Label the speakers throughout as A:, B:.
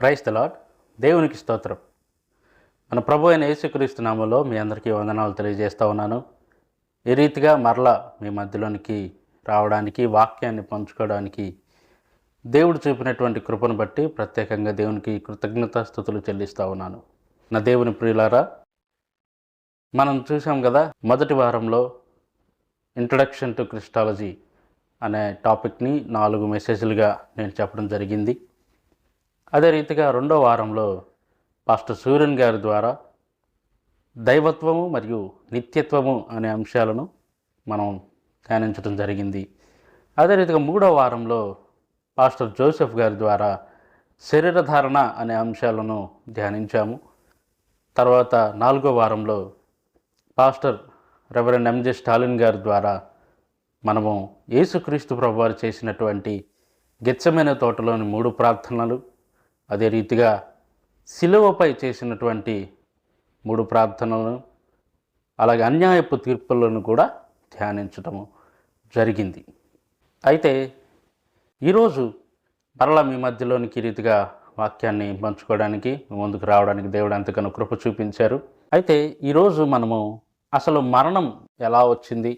A: Praise the lord. దేవునికి స్తోత్రం. మన ప్రభు అయిన యేసుక్రీస్తు నామములో మీ అందరికీ వందనాలు తెలియజేస్తూ ఉన్నాను. ఈ రీతిగా మరలా మీ మధ్యలోనికి రావడానికి, వాక్యాన్ని పంచుకోవడానికి దేవుడు చూపినటువంటి కృపను బట్టి ప్రత్యేకంగా దేవునికి కృతజ్ఞతాస్తుతులు చెల్లిస్తూ ఉన్నాను. నా దేవుని ప్రియులారా, మనం చూసాం కదా, మొదటి వారంలో ఇంట్రడక్షన్ టు క్రిస్టాలజీ అనే టాపిక్ని 4 మెసేజ్లుగా నేను చెప్పడం జరిగింది. అదే రీతిగా రెండో వారంలో పాస్టర్ సూర్యన్ గారి ద్వారా దైవత్వము మరియు నిత్యత్వము అనే అంశాలను మనం ధ్యానించడం జరిగింది. అదే రీతిగా మూడో వారంలో పాస్టర్ జోసెఫ్ గారి ద్వారా శరీరధారణ అనే అంశాలను ధ్యానించాము. తర్వాత 4వ వారంలో పాస్టర్ రెవరెండ్ ఎంజే స్టాలిన్ గారి ద్వారా మనము యేసుక్రీస్తు ప్రభువారు చేసినటువంటి గెత్సెమనే తోటలోని 3 ప్రార్థనలు, అదే రీతిగా శిలువపై చేసినటువంటి 3 ప్రార్థనలను, అలాగే అన్యాయపు తీర్పులను కూడా ధ్యానించటము జరిగింది. అయితే ఈరోజు మరలా మీ మధ్యలోనికి రీతిగా వాక్యాన్ని పంచుకోవడానికి ముందుకు రావడానికి దేవుడు ఎంతగానో కృప చూపించారు. అయితే ఈరోజు మనము అసలు మరణం ఎలా వచ్చింది,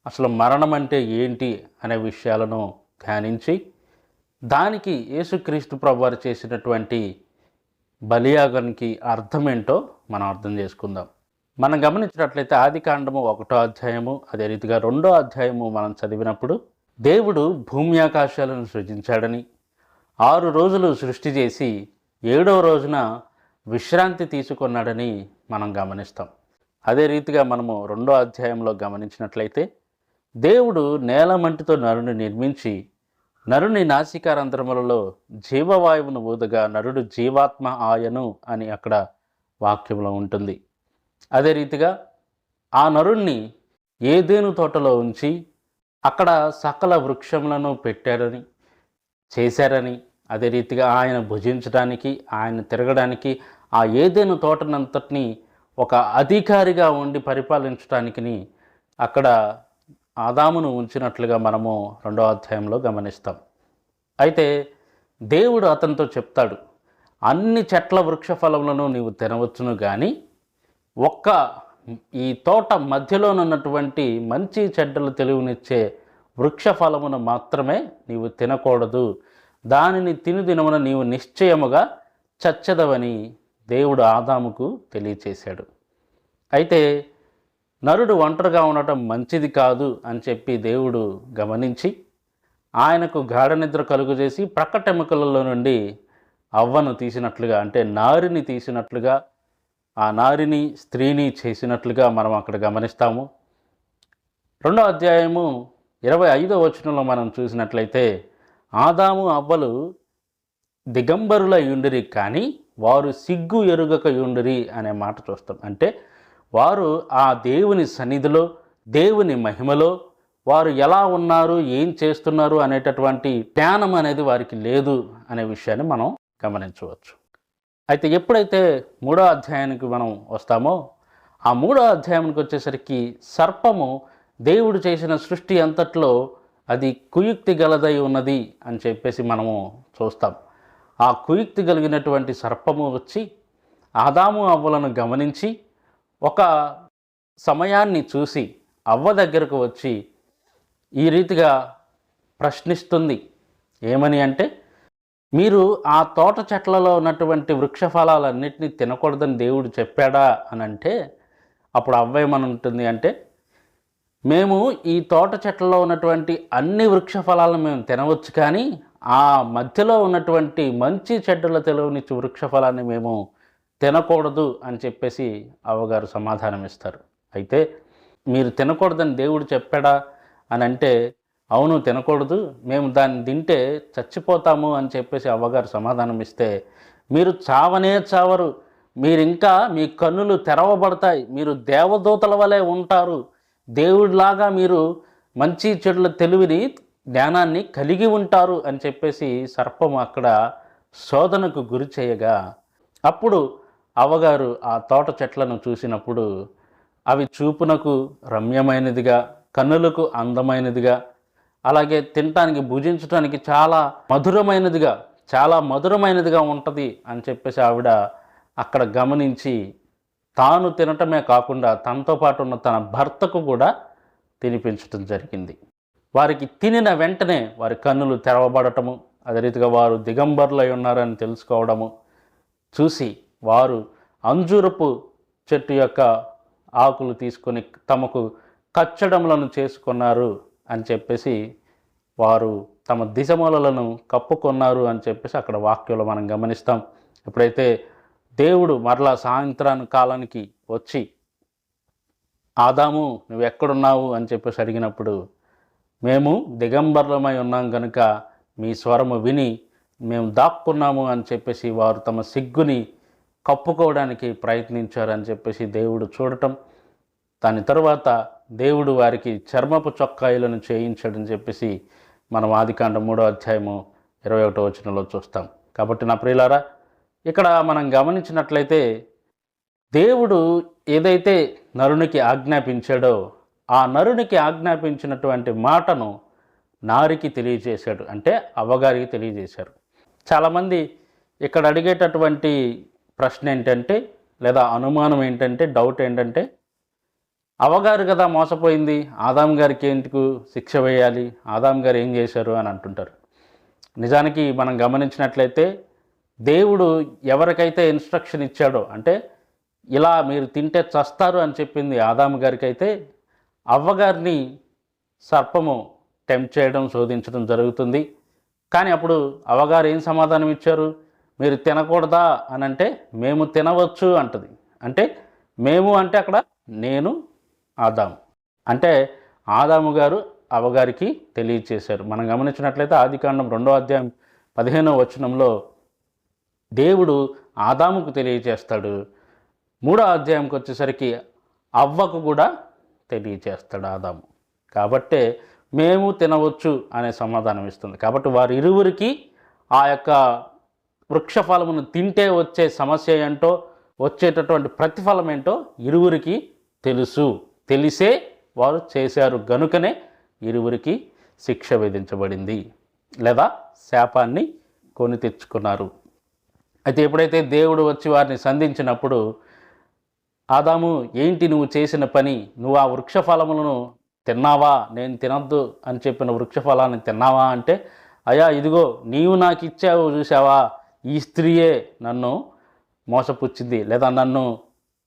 A: అసలు మరణం అంటే ఏంటి అనే విషయాలను ధ్యానించి దానికి యేసుక్రీస్తు ప్రభువారు చేసినటువంటి బలియాగానికి అర్థం ఏంటో మనం అర్థం చేసుకుందాం. మనం గమనించినట్లయితే ఆదికాండము 1వ అధ్యాయము, అదే రీతిగా 2వ అధ్యాయము మనం చదివినప్పుడు దేవుడు భూమి ఆకాశాలను సృజించాడని, 6 రోజులు సృష్టి చేసి 7వ రోజున విశ్రాంతి తీసుకున్నాడని మనం గమనిస్తాం. అదే రీతిగా మనము 2వ అధ్యాయంలో గమనించినట్లయితే దేవుడు నేలమంటితో నరుని నిర్మించి నరుని నాసికారంధ్రములలో జీవవాయువును ఊదగా నరుడు జీవాత్మ ఆయను అని అక్కడ వాక్యంలో ఉంటుంది. అదే రీతిగా ఆ నరుణ్ణి ఏదేను తోటలో ఉంచి అక్కడ సకల వృక్షములను పెట్టారని, చేశారని, అదే రీతిగా ఆయన భుజించడానికి, ఆయన తిరగడానికి, ఆ ఏదేను తోటనంతటిని ఒక అధికారిగా ఉండి పరిపాలించడానికిని అక్కడ ఆదామును ఉంచినట్లుగా మనము 2వ అధ్యాయంలో గమనిస్తాం. అయితే దేవుడు అతనితో చెప్తాడు, అన్ని చెట్ల వృక్ష ఫలములను నీవు తినవచ్చును, కానీ ఒక్క ఈ తోట మధ్యలోనున్నటువంటి మంచి చెడ్డలు తెలివినిచ్చే వృక్ష ఫలమును మాత్రమే నీవు తినకూడదు, దానిని తినుదినమున నీవు నిశ్చయముగా చచ్చెదవని దేవుడు ఆదాముకు తెలియచేశాడు. అయితే నరుడు ఒంటరిగా ఉండటం మంచిది కాదు అని చెప్పి దేవుడు గమనించి ఆయనకు గాఢ నిద్ర కలుగు చేసి ప్రక్కటెముకలలో నుండి అవ్వను తీసినట్లుగా, అంటే నారిని తీసినట్లుగా, ఆ నారిని స్త్రీని చేసినట్లుగా మనం అక్కడ గమనిస్తాము. 2వ అధ్యాయము 25వ వచనంలో మనం చూసినట్లయితే ఆదాము అవ్వలు దిగంబరుల యుండిరి, కానీ వారు సిగ్గు ఎరుగక యుండిరి అనే మాట చూస్తాం. అంటే వారు ఆ దేవుని సన్నిధిలో, దేవుని మహిమలో వారు ఎలా ఉన్నారు, ఏం చేస్తున్నారు అనేటటువంటి జ్ఞానం అనేది వారికి లేదు అనే విషయాన్ని మనం గమనించవచ్చు. అయితే ఎప్పుడైతే 3వ అధ్యాయానికి మనం వస్తామో, ఆ 3వ అధ్యాయానికి వచ్చేసరికి సర్పము దేవుడు చేసిన సృష్టి అంతట్లో అది కుయుక్తి గలదై ఉన్నది అని చెప్పేసి మనము చూస్తాం. ఆ కుయుక్తి కలిగినటువంటి సర్పము వచ్చి ఆదాము అవ్వలను గమనించి ఒక సమయాన్ని చూసి అవ్వ దగ్గరకు వచ్చి ఈ రీతిగా ప్రశ్నిస్తుంది. ఏమని అంటే, మీరు ఆ తోట చెట్లలో ఉన్నటువంటి వృక్ష ఫలాలన్నింటినీ తినకూడదని దేవుడు చెప్పాడా అని అంటే, అప్పుడు అవ్వ ఏమనుంటుంది అంటే, మేము ఈ తోట చెట్లలో ఉన్నటువంటి అన్ని వృక్ష ఫలాలను మేము తినవచ్చు, కానీ ఆ మధ్యలో ఉన్నటువంటి మంచి చెడ్డల తెలివినిచ్చు వృక్ష ఫలాన్ని మేము తినకూడదు అని చెప్పేసి అవ్వగారు సమాధానం ఇస్తారు. అయితే మీరు తినకూడదని దేవుడు చెప్పాడా అని అంటే, అవును తినకూడదు, మేము దాన్ని తింటే చచ్చిపోతాము అని చెప్పేసి అవ్వగారు సమాధానం ఇస్తే, మీరు చావనే చావరు, మీరు ఇంకా మీ కన్నులు తెరవబడతాయి, మీరు దేవదూతల వలె ఉంటారు, దేవుడిలాగా మీరు మంచి చెడుల తెలివిని, జ్ఞానాన్ని కలిగి ఉంటారు అని చెప్పేసి సర్పము అక్కడ శోధనకు గురి చేయగా, అప్పుడు అవ్వగారు ఆ తోట చెట్లను చూసినప్పుడు అవి చూపునకు రమ్యమైనదిగా, కన్నులకు అందమైనదిగా, అలాగే తినటానికి భుజించడానికి చాలా మధురమైనదిగా చాలా మధురమైనదిగా ఉంటుంది అని చెప్పేసి ఆవిడ అక్కడ గమనించి తాను తినటమే కాకుండా తనతో పాటు ఉన్న తన భర్తకు కూడా తినిపించటం జరిగింది. వారికి తినిన వెంటనే వారి కన్నులు తెరవబడటము, అదే రీతిగా వారు దిగంబరులై ఉన్నారని తెలుసుకోవడము చూసి వారు అంజూరపు చెట్టు యొక్క ఆకులు తీసుకొని తమకు కచ్చడములను చేసుకున్నారు అని చెప్పేసి, వారు తమ దిశమూలలను కప్పుకొన్నారు అని చెప్పేసి అక్కడ వాక్యంలో మనం గమనిస్తాం. ఎప్పుడైతే దేవుడు మరలా సాయంత్రాన్ని కాలానికి వచ్చి ఆదాము నువ్వు ఎక్కడున్నావు అని చెప్పేసి అడిగినప్పుడు, మేము దిగంబరులమై ఉన్నాం కనుక మీ స్వరము విని మేము దాక్కున్నాము అని చెప్పేసి వారు తమ సిగ్గుని కప్పుకోవడానికి ప్రయత్నించారని చెప్పేసి దేవుడు చూడటం, దాని తరువాత దేవుడు వారికి చర్మపు చొక్కాయిలను చేయించాడని చెప్పేసి మనం ఆదికాండం 3వ అధ్యాయము 21వ వచనంలో చూస్తాం. కాబట్టి నా ప్రియులారా, ఇక్కడ మనం గమనించినట్లయితే దేవుడు ఏదైతే నరునికి ఆజ్ఞాపించాడో ఆ నరునికి ఆజ్ఞాపించినటువంటి మాటను నారికి తెలియజేశాడు, అంటే అవ్వగారికి తెలియజేశారు. చాలామంది ఇక్కడ అడిగేటటువంటి ప్రశ్న ఏంటంటే, లేదా అనుమానం ఏంటంటే, డౌట్ ఏంటంటే, అవ్వగారు కదా మోసపోయింది, ఆదాం గారికి ఎందుకు శిక్ష వేయాలి, ఆదాం గారు ఏం చేశారు అని అంటుంటారు. నిజానికి మనం గమనించినట్లయితే దేవుడు ఎవరికైతే ఇన్స్ట్రక్షన్ ఇచ్చాడో, అంటే ఇలా మీరు తింటే చస్తారు అని చెప్పింది ఆదాము గారికి అయితే, అవ్వగారిని సర్పము టెంప్ట్ చేయడం, శోధించడం జరుగుతుంది. కానీ అప్పుడు అవ్వగారు ఏం సమాధానం ఇచ్చారు? మీరు తినకూడదా అని అంటే మేము తినవచ్చు అంటది. అంటే మేము అంటే అక్కడ నేను, ఆదాము, అంటే ఆదాము గారు అవ్వగారికి తెలియచేశారు. మనం గమనించినట్లయితే ఆదికాండం 2వ అధ్యాయం 15వ వచనంలో దేవుడు ఆదాముకు తెలియచేస్తాడు. 3వ అధ్యాయంకి వచ్చేసరికి అవ్వకు కూడా తెలియచేస్తాడు ఆదాము. కాబట్టే మేము తినవచ్చు అనే సమాధానం ఇస్తుంది. కాబట్టి వారి ఇరువురికి ఆ యొక్క వృక్షఫలమును తింటే వచ్చే సమస్య ఏంటో, వచ్చేటటువంటి ప్రతిఫలం ఏంటో ఇరువురికి తెలుసు. తెలిసే వారు చేశారు గనుకనే ఇరువురికి శిక్ష విధించబడింది, లేదా శాపాన్ని కొని తెచ్చుకున్నారు. అయితే ఎప్పుడైతే దేవుడు వచ్చి వారిని సంధించినప్పుడు, ఆదాము ఏంటి నువ్వు చేసిన పని, నువ్వు ఆ వృక్షఫలములను తిన్నావా, నేను తినద్దు అని చెప్పిన వృక్షఫలాన్ని తిన్నావా అంటే, అయ్యా ఇదిగో నీవు నాకు ఇచ్చావు చూసావా, ఈ స్త్రీయే నన్ను మోసపుచ్చింది లేదా నన్ను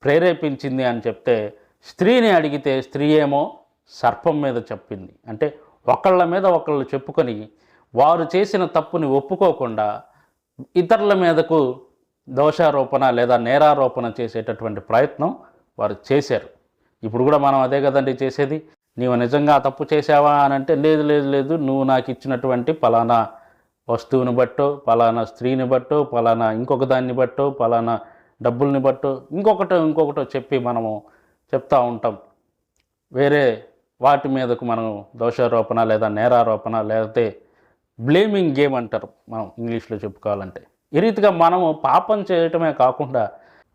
A: ప్రేరేపించింది అని చెప్తే, స్త్రీని అడిగితే స్త్రీ ఏమో సర్పం మీద చెప్పింది. అంటే ఒకళ్ళ మీద ఒకళ్ళు చెప్పుకొని వారు చేసిన తప్పుని ఒప్పుకోకుండా ఇతరుల మీదకు దోషారోపణ లేదా నేరారోపణ చేసేటటువంటి ప్రయత్నం వారు చేశారు. ఇప్పుడు కూడా మనం అదే కదండి చేసేది. నీవు నిజంగా తప్పు చేసావా అని అంటే, లేదు లేదు లేదు, నువ్వు నాకు ఇచ్చినటువంటి పలానా వస్తువుని బట్టో, పలానా స్త్రీని బట్టో, పలానా ఇంకొక దాన్ని బట్టో, పలానా డబ్బుల్ని బట్టో, ఇంకొకటో చెప్పి మనము చెప్తూ ఉంటాం. వేరే వాటి మీదకు మనం దోషారోపణ లేదా నేరారోపణ, లేకపోతే బ్లేమింగ్ గేమ్ అంటారు మనం ఇంగ్లీష్లో చెప్పుకోవాలంటే. ఈ రీతిగా మనము పాపం చేయటమే కాకుండా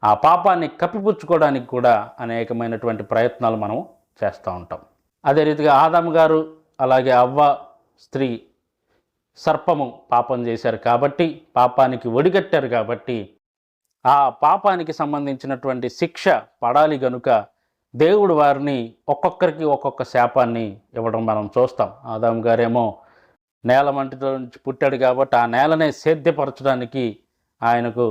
A: ఆ పాపాన్ని కప్పిపుచ్చుకోవడానికి కూడా అనేకమైనటువంటి ప్రయత్నాలు మనం చేస్తూ ఉంటాం. అదే రీతిగా ఆదాము గారు అలాగే అవ్వ స్త్రీ సర్పము పాపం చేశారు కాబట్టి, పాపానికి ఒడిగట్టారు కాబట్టి, ఆ పాపానికి సంబంధించినటువంటి శిక్ష పడాలి గనుక దేవుడు వారిని ఒక్కొక్కరికి ఒక్కొక్క శాపాన్ని ఇవ్వడం మనం చూస్తాం. ఆదాము గారేమో నేల మంటిలో నుంచి పుట్టాడు కాబట్టి ఆ నేలనే సేద్యపరచడానికి ఆయనకు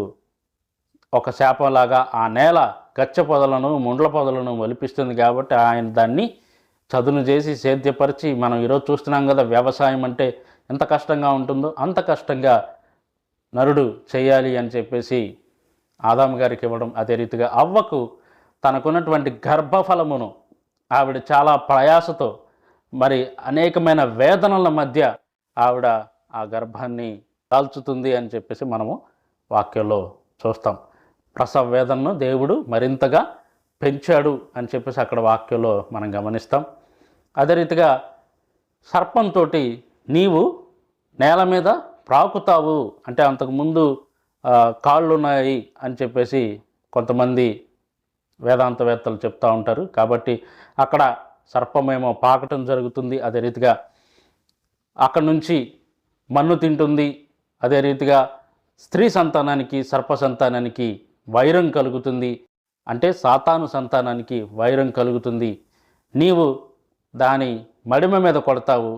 A: ఒక శాపంలాగా ఆ నేల గచ్చ పొదలను, ముండ్ల పొదలను మొలిపిస్తుంది కాబట్టి ఆయన దాన్ని చదును చేసి సేద్యపరిచి, మనం ఈరోజు చూస్తున్నాం కదా వ్యవసాయం అంటే ఎంత కష్టంగా ఉంటుందో అంత కష్టంగా నరుడు చేయాలి అని చెప్పేసి ఆదాము గారికి ఇవ్వడం. అదే రీతిగా అవ్వకు తనకున్నటువంటి గర్భఫలమును ఆవిడ చాలా ప్రయాసతో, మరి అనేకమైన వేదనల మధ్య ఆవిడ ఆ గర్భాన్ని దాల్చుతుంది అని చెప్పేసి మనము వాక్యంలో చూస్తాం. ప్రసవ వేదనను దేవుడు మరింతగా పెంచాడు అని చెప్పేసి అక్కడ వాక్యంలో మనం గమనిస్తాం. అదే రీతిగా సర్పంతో నీవు నేల మీద ప్రాకుతావు అంటే, అంతకుముందు కాళ్ళు ఉన్నాయి అని చెప్పేసి కొంతమంది వేదాంతవేత్తలు చెప్తూ ఉంటారు. కాబట్టి అక్కడ సర్పమేమో పాకటం జరుగుతుంది. అదే రీతిగా అక్కడి నుంచి మన్ను తింటుంది. అదే రీతిగా స్త్రీ సంతానానికి సర్ప సంతానానికి వైరం కలుగుతుంది, అంటే సాతాను సంతానానికి వైరం కలుగుతుంది. నీవు దాని మడిమ మీద కొడతావు,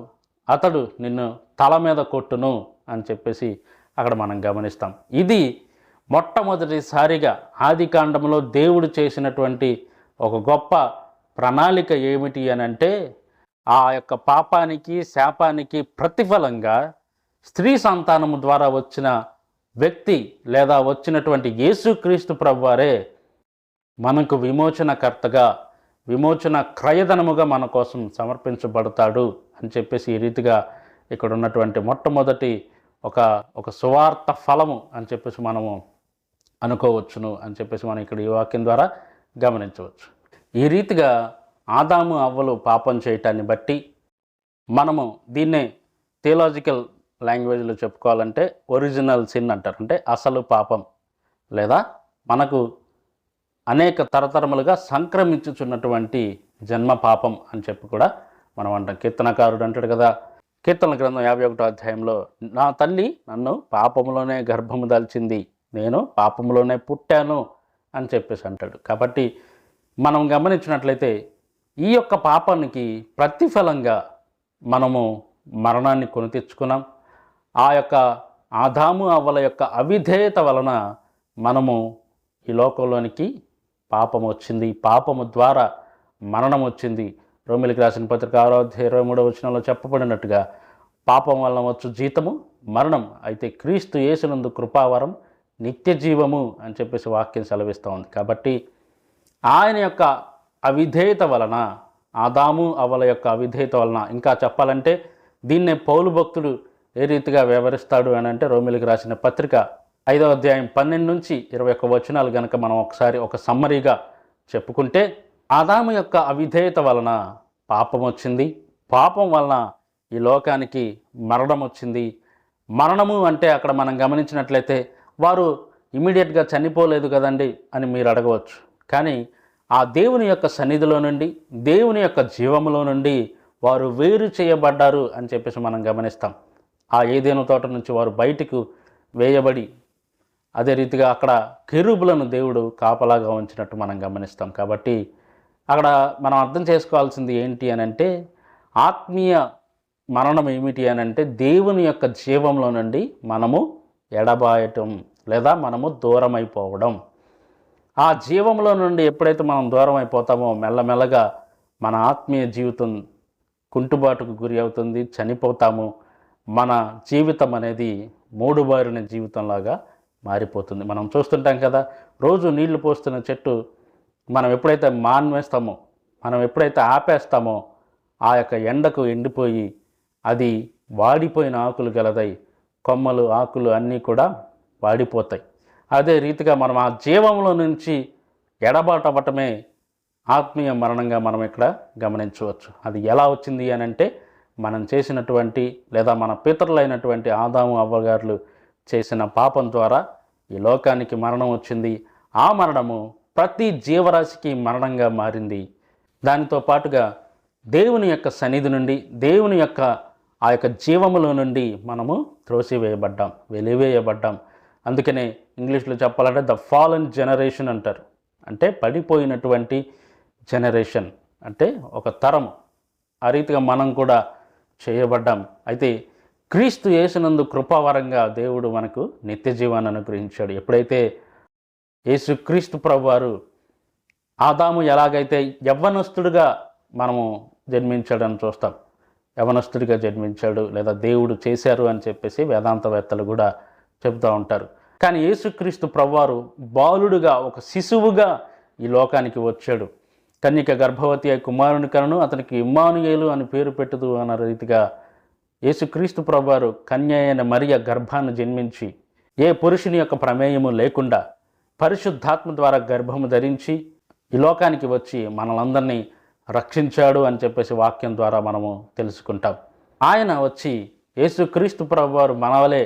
A: అతడు నిన్ను తల మీద కొట్టును అని చెప్పేసి అక్కడ మనం గమనిస్తాం. ఇది మొట్టమొదటిసారిగా ఆదికాండంలో దేవుడు చేసినటువంటి ఒక గొప్ప ప్రణాళిక ఏమిటి అని అంటే, ఆ యొక్క పాపానికి శాపానికి ప్రతిఫలంగా స్త్రీ సంతానము ద్వారా వచ్చిన వ్యక్తి లేదా వచ్చినటువంటి యేసుక్రీస్తు ప్రభువారే మనకు విమోచనకర్తగా, విమోచన క్రయధనముగా మన కోసం సమర్పించబడతాడు అని చెప్పేసి ఈ రీతిగా ఇక్కడ ఉన్నటువంటి మొట్టమొదటి ఒక సువార్త ఫలము అని చెప్పేసి మనము అనుకోవచ్చును అని చెప్పేసి మనం ఇక్కడ ఈ వాక్యం ద్వారా గమనించవచ్చు. ఈ రీతిగా ఆదాము అవ్వలు పాపం చేయటాన్ని బట్టి మనము దీన్నే థియలాజికల్ లాంగ్వేజ్లో చెప్పుకోవాలంటే ఒరిజినల్ సిన్ అంటారు. అంటే అసలు పాపం, లేదా మనకు అనేక తరతరములుగా సంక్రమించుచున్నటువంటి జన్మ పాపం అని చెప్పి కూడా మనం అంటాం. కీర్తనకారుడు అంటాడు కదా, కీర్తనల గ్రంథం 51వ అధ్యాయంలో, నా తల్లి నన్ను పాపములోనే గర్భము దాల్చింది, నేను పాపములోనే పుట్టాను అని చెప్పేసి అంటాడు. కాబట్టి మనం గమనించినట్లయితే ఈ యొక్క పాపానికి ప్రతిఫలంగా మనము మరణాన్ని కొని తెచ్చుకున్నాం. ఆ యొక్క ఆదాము అవ్వల యొక్క అవిధేయత వలన మనము ఈ లోకంలోనికి పాపం వచ్చింది, పాపము ద్వారా మరణం వచ్చింది. రోమిలికి రాసిన పత్రిక 6వ అధ్యాయం 23వ వచనంలో చెప్పబడినట్టుగా పాపం వలన వచ్చు జీతము మరణం, అయితే క్రీస్తు యేసునందు కృపావరం నిత్య జీవము అని చెప్పేసి వాక్యం సెలవిస్తూ ఉంది. కాబట్టి ఆయన యొక్క అవిధేయత వలన, ఆదాము అవ్వల యొక్క అవిధేయత వలన, ఇంకా చెప్పాలంటే దీన్నే పౌలు భక్తుడు ఏ రీతిగా వివరిస్తాడు అని అంటే, రోమిలికి రాసిన పత్రిక 5వ అధ్యాయం 12 నుంచి 21 వచనాలు కనుక మనం ఒకసారి ఒక సమ్మరీగా చెప్పుకుంటే, ఆదాము యొక్క అవిధేయత వలన పాపం వచ్చింది, పాపం వలన ఈ లోకానికి మరణం వచ్చింది. మరణము అంటే అక్కడ మనం గమనించినట్లయితే వారు ఇమీడియట్గా చనిపోలేదు కదండి అని మీరు అడగవచ్చు. కానీ ఆ దేవుని యొక్క సన్నిధిలో నుండి, దేవుని యొక్క జీవములో నుండి వారు వేరు చేయబడ్డారు అని చెప్పేసి మనం గమనిస్తాం. ఆ ఏదేను తోట నుంచి వారు బయటకు వేయబడి, అదే రీతిగా అక్కడ కెరూబులను దేవుడు కాపలాగా ఉంచినట్టు మనం గమనిస్తాం. కాబట్టి అక్కడ మనం అర్థం చేసుకోవాల్సింది ఏంటి అని అంటే, ఆత్మీయ మరణం ఏమిటి అని అంటే, దేవుని యొక్క జీవంలో నుండి మనము ఎడబాయటం లేదా మనము దూరం అయిపోవడం. ఆ జీవంలో నుండి ఎప్పుడైతే మనం దూరం అయిపోతామో మెల్లమెల్లగా మన ఆత్మీయ జీవితం కుంటుబాటుకు గురి అవుతుంది, చనిపోతాము. మన జీవితం అనేది మూడుబారిన జీవితంలాగా మారిపోతుంది. మనం చూస్తుంటాం కదా, రోజు నీళ్లు పోస్తున్న చెట్టు మనం ఎప్పుడైతే మాన్వేస్తామో, మనం ఎప్పుడైతే ఆపేస్తామో, ఆ యొక్క ఎండకు ఎండిపోయి అది వాడిపోయిన ఆకులు గలదై, కొమ్మలు ఆకులు అన్నీ కూడా వాడిపోతాయి. అదే రీతిగా మనం ఆ జీవంలో నుంచి ఎడబాటు అవ్వటమే ఆత్మీయ మరణంగా మనం ఇక్కడ గమనించవచ్చు. అది ఎలా వచ్చింది అని అంటే, మనం చేసినటువంటి లేదా మన పితరులైనటువంటి ఆదాము అవ్వగారులు చేసిన పాపం ద్వారా ఈ లోకానికి మరణం వచ్చింది. ఆ మరణము ప్రతి జీవరాశికి మరణంగా మారింది. దానితో పాటుగా దేవుని యొక్క సన్నిధి నుండి, దేవుని యొక్క ఆ యొక్క జీవములో నుండి మనము త్రోసివేయబడ్డాం, వెలివేయబడ్డాం. అందుకనే ఇంగ్లీష్లో చెప్పాలంటే ద ఫాలన్ జనరేషన్ అంటారు. అంటే పడిపోయినటువంటి జనరేషన్, అంటే ఒక తరం. ఆ రీతిగా మనం కూడా చేయబడ్డాం. అయితే క్రీస్తు యేసునందు కృపావరంగా దేవుడు మనకు నిత్య జీవాన్ని అనుగ్రహించాడు. ఎప్పుడైతే యేసుక్రీస్తు ప్రభువారు ఆదాము ఎలాగైతే యవ్వనస్తుడిగా మనము జన్మించాడని చూస్తాం, యవ్వనస్తుడిగా జన్మించాడు లేదా దేవుడు చేశారు అని చెప్పేసి వేదాంతవేత్తలు కూడా చెబుతూ ఉంటారు. కానీ యేసుక్రీస్తు ప్రభువారు బాలుడుగా, ఒక శిశువుగా ఈ లోకానికి వచ్చాడు. కన్యక గర్భవతి అయి కుమారుని కనును, అతనికి ఇమ్మానుయేలు అని పేరు పెట్టుదు అన్న రీతిగా యేసుక్రీస్తు ప్రభువారు కన్య అయిన మరియ గర్భాన్ని జన్మించి, ఏ పురుషుని యొక్క ప్రమేయము లేకుండా పరిశుద్ధాత్మ ద్వారా గర్భము ధరించి ఈ లోకానికి వచ్చి మనలందరినీ రక్షించాడు అని చెప్పేసి వాక్యం ద్వారా మనము తెలుసుకుంటాం. ఆయన వచ్చి యేసుక్రీస్తు ప్రభువారు మనవలే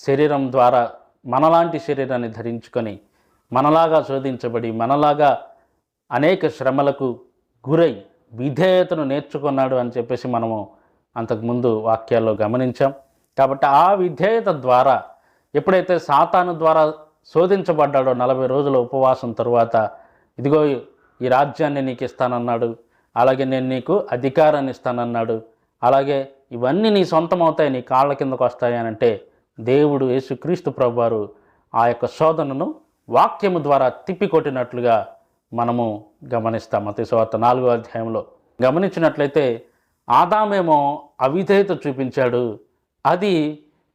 A: శరీరం ద్వారా మనలాంటి శరీరాన్ని ధరించుకొని, మనలాగా శోధించబడి, మనలాగా అనేక శ్రమలకు గురై విధేయతను నేర్చుకున్నాడు అని చెప్పేసి మనము అంతకుముందు వాక్యాల్లో గమనించాం. కాబట్టి ఆ విధేయత ద్వారా ఎప్పుడైతే సాతాను ద్వారా శోధించబడ్డాడో 40 రోజుల ఉపవాసం తరువాత, ఇదిగో ఈ రాజ్యాన్ని నీకు ఇస్తానన్నాడు, అలాగే నేను నీకు అధికారాన్ని ఇస్తానన్నాడు, అలాగే ఇవన్నీ నీ సొంతం అవుతాయి, నీ కాళ్ళ కిందకు వస్తాయి అని అంటే, దేవుడు యేసుక్రీస్తు ప్రభువారు ఆ యొక్క శోధనను వాక్యము ద్వారా తిప్పికొట్టినట్లుగా మనము గమనిస్తాం. మత్తయి సువార్త 4వ అధ్యాయంలో గమనించినట్లయితే ఆదామేమో అవిధేయత చూపించాడు, అది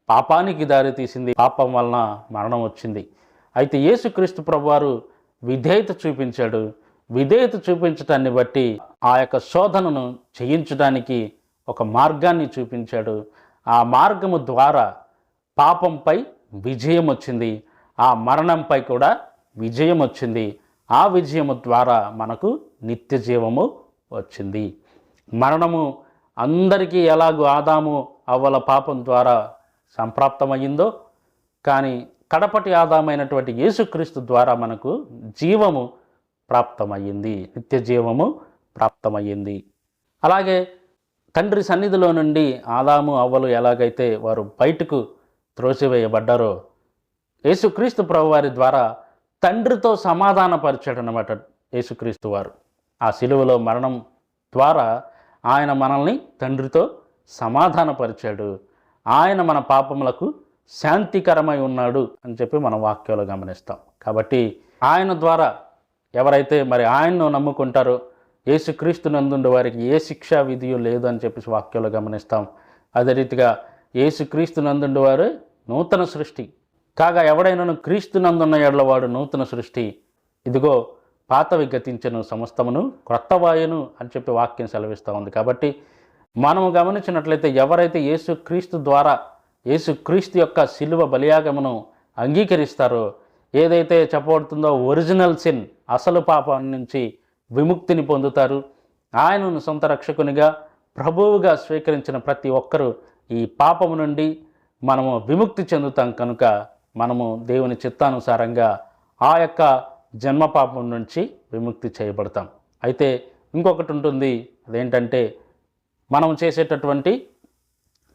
A: పాపానికి దారి తీసింది, పాపం వలన మరణం వచ్చింది. అయితే యేసుక్రీస్తు ప్రభువారు విధేయత చూపించాడు. విధేయత చూపించటాన్ని బట్టి ఆ యొక్క శోధనను చేయించడానికి ఒక మార్గాన్ని చూపించాడు. ఆ మార్గము ద్వారా పాపంపై విజయం వచ్చింది, ఆ మరణంపై కూడా విజయం వచ్చింది. ఆ విజయము ద్వారా మనకు నిత్య జీవము వచ్చింది. మరణము అందరికీ ఎలాగో ఆదాము అవ్వల పాపం ద్వారా సంప్రాప్తమయ్యిందో, కానీ కడపటి ఆదామైనటువంటి యేసుక్రీస్తు ద్వారా మనకు జీవము ప్రాప్తమయ్యింది, నిత్య జీవము ప్రాప్తమయ్యింది. అలాగే తండ్రి సన్నిధిలో నుండి ఆదాము అవ్వలు ఎలాగైతే వారు బయటకు త్రోసివేయబడ్డారో, యేసుక్రీస్తు ప్రభువారి ద్వారా తండ్రితో సమాధానపరిచాడనమాట యేసుక్రీస్తు వారు. ఆ శిలువలో మరణం ద్వారా ఆయన మనల్ని తండ్రితో సమాధానపరిచాడు. ఆయన మన పాపములకు శాంతికరమై ఉన్నాడు అని చెప్పి మనం వాక్యంలో గమనిస్తాం. కాబట్టి ఆయన ద్వారా ఎవరైతే మరి ఆయన్ను నమ్ముకుంటారో, యేసుక్రీస్తు నందుండే వారికి ఏ శిక్షా విధియు లేదు అని చెప్పేసి వాక్యంలో గమనిస్తాం. అదే రీతిగా యేసుక్రీస్తు నందుండే వారు నూతన సృష్టి కాగా, ఎవడైనాను క్రీస్తు నందున్న ఎడల వాడు నూతన సృష్టి, ఇదిగో పాతవి గతించెను, సమస్తమును క్రొత్తవాయును అని చెప్పి వాక్యం సెలవిస్తూ ఉంది. కాబట్టి మనము గమనించినట్లయితే ఎవరైతే యేసుక్రీస్తు ద్వారా యేసుక్రీస్తు యొక్క శిలువ బలియాగమును అంగీకరిస్తారో, ఏదైతే చెప్పబడుతుందో ఒరిజినల్ సిన్, అసలు పాపం నుంచి విముక్తిని పొందుతారు. ఆయనను సొంత రక్షకునిగా ప్రభువుగా స్వీకరించిన ప్రతి ఒక్కరూ ఈ పాపము నుండి మనము విముక్తి చెందుతాం. కనుక మనము దేవుని చిత్తానుసారంగా ఆ యొక్క జన్మ పాపం నుంచి విముక్తి చేయబడతాం. అయితే ఇంకొకటి ఉంటుంది, అదేంటంటే మనం చేసేటటువంటి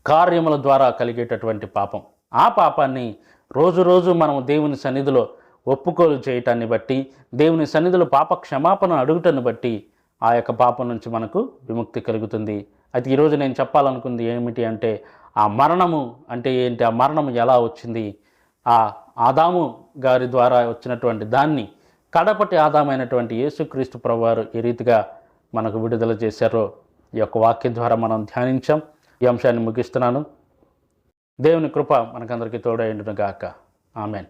A: కార్యముల ద్వారా కలిగేటటువంటి పాపం. ఆ పాపాన్ని రోజు రోజు మనము దేవుని సన్నిధిలో ఒప్పుకోలు చేయటాన్ని బట్టి, దేవుని సన్నిధిలో పాప క్షమాపణ అడుగుటను బట్టి ఆ యొక్క పాపం నుంచి మనకు విముక్తి కలుగుతుంది. అయితే ఈరోజు నేను చెప్పాలనుకుంది ఏమిటి అంటే, ఆ మరణము అంటే ఏంటి, ఆ మరణము ఎలా వచ్చింది, ఆ ఆదాము గారి ద్వారా వచ్చినటువంటి దాన్ని కడపటి ఆదామైనటువంటి యేసుక్రీస్తు ప్రభువారు ఏ రీతిగా మనకు విడుదల చేశారో ఈ యొక్క వాక్యం ద్వారా మనం ధ్యానించాం. ఈ అంశాన్ని ముగిస్తున్నాను. దేవుని కృప మనకందరికీ తోడైండును గాక. ఆమెన్.